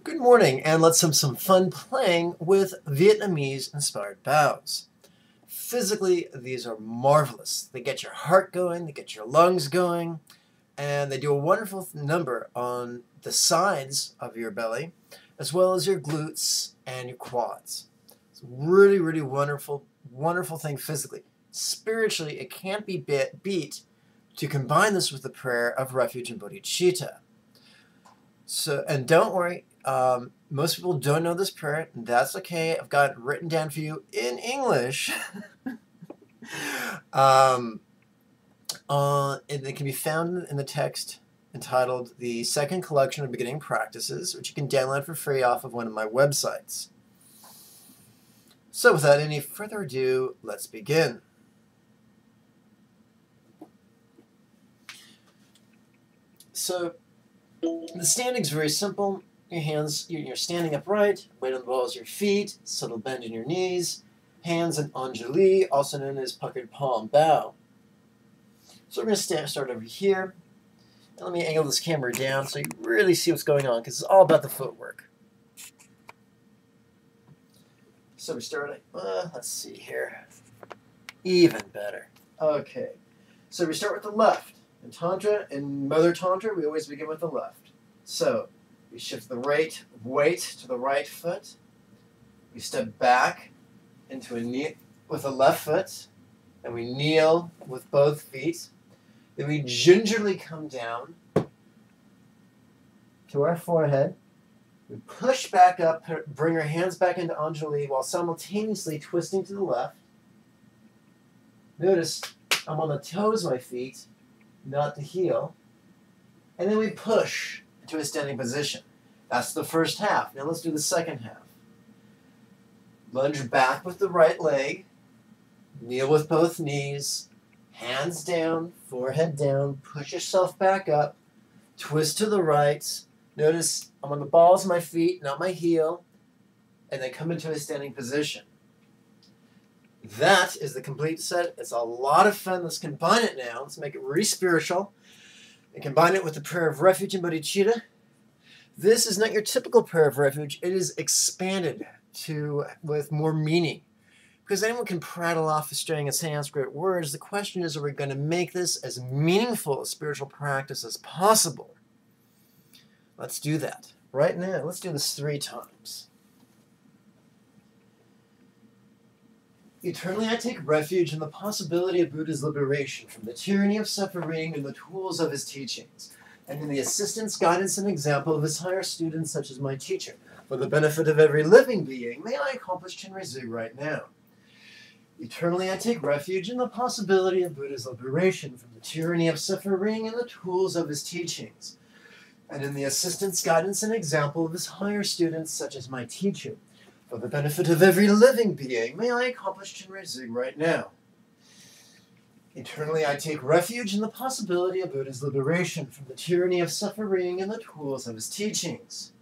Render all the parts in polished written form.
Good morning, and let's have some fun playing with Vietnamese-inspired bows. Physically, these are marvelous. They get your heart going, they get your lungs going, and they do a wonderful number on the sides of your belly, as well as your glutes and your quads. It's a really, really wonderful, wonderful thing physically. Spiritually, it can't be beat to combine this with the prayer of refuge and bodhicitta. So, and don't worry, most people don't know this prayer, and that's okay. I've got it written down for you in English. And it can be found in the text entitled The Second Collection of Beginning Practices, which you can download for free off of one of my websites. So without any further ado, let's begin. So the standing's very simple. Your hands, you're standing upright, weight on the balls of your feet, subtle bend in your knees, hands in Anjali, also known as puckered palm bow. So we're going to start over here. And let me angle this camera down so you really see what's going on, because it's all about the footwork. So we start, let's see here. Even better. Okay. So we start with the left. In Tantra, in Mother Tantra, we always begin with the left. So we shift the right weight to the right foot. We step back into a knee with the left foot, and we kneel with both feet. Then we gingerly come down to our forehead. We push back up, bring our hands back into Anjali while simultaneously twisting to the left. Notice I'm on the toes of my feet, not the heel. And then we push into a standing position. That's the first half. Now let's do the second half. Lunge back with the right leg. Kneel with both knees. Hands down, forehead down. Push yourself back up. Twist to the right. Notice I'm on the balls of my feet, not my heel. And then come into a standing position. That is the complete set. It's a lot of fun. Let's combine it now. Let's make it really spiritual. And combine it with the prayer of refuge and bodhicitta. This is not your typical prayer of refuge. It is expanded with more meaning. Because anyone can prattle off a string of Sanskrit words. The question is, are we going to make this as meaningful a spiritual practice as possible? Let's do that. Right now, let's do this 3 times. Eternally I take refuge in the possibility of Buddha's liberation from the tyranny of suffering and the tools of his teachings, and in the assistance, guidance, and example of his higher students such as my teacher. For the benefit of every living being, may I accomplish Chenrezig right now. Eternally I take refuge in the possibility of Buddha's liberation from the tyranny of suffering and the tools of his teachings, and in the assistance, guidance, and example of his higher students such as my teacher. For the benefit of every living being, may I accomplish Chenrezig right now. Eternally I take refuge in the possibility of Buddha's liberation from the tyranny of suffering and the tools of his teachings,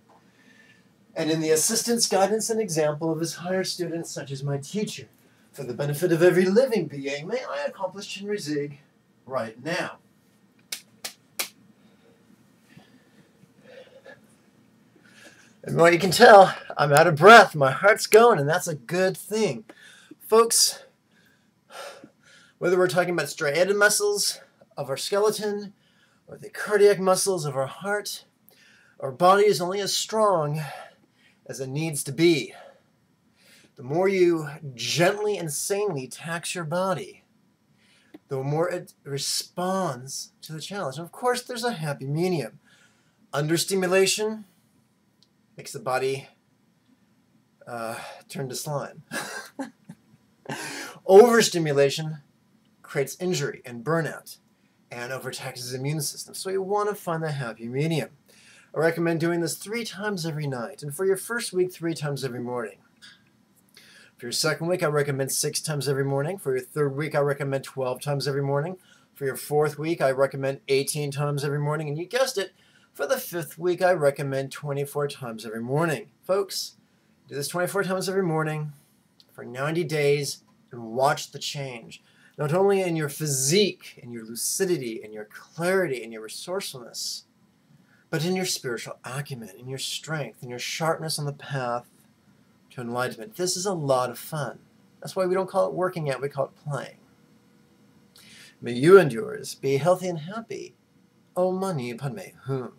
and in the assistance, guidance, and example of his higher students such as my teacher. For the benefit of every living being, may I accomplish Chenrezig right now. And well, you can tell, I'm out of breath. My heart's going, and that's a good thing. Folks, whether we're talking about striated muscles of our skeleton or the cardiac muscles of our heart, our body is only as strong as it needs to be. The more you gently and sanely tax your body, the more it responds to the challenge. And of course, there's a happy medium. Understimulation makes the body turn to slime. Overstimulation creates injury and burnout and overtaxes the immune system. So you want to find the happy medium. I recommend doing this 3 times every night. And for your first week, 3 times every morning. For your second week, I recommend 6 times every morning. For your third week, I recommend 12 times every morning. For your fourth week, I recommend 18 times every morning. And you guessed it, for the 5th week, I recommend 24 times every morning. Folks, do this 24 times every morning for 90 days and watch the change. Not only in your physique, in your lucidity, in your clarity, in your resourcefulness, but in your spiritual acumen, in your strength, in your sharpness on the path to enlightenment. This is a lot of fun. That's why we don't call it working out, we call it playing. May you and yours be healthy and happy. Om Mani Padme Hum.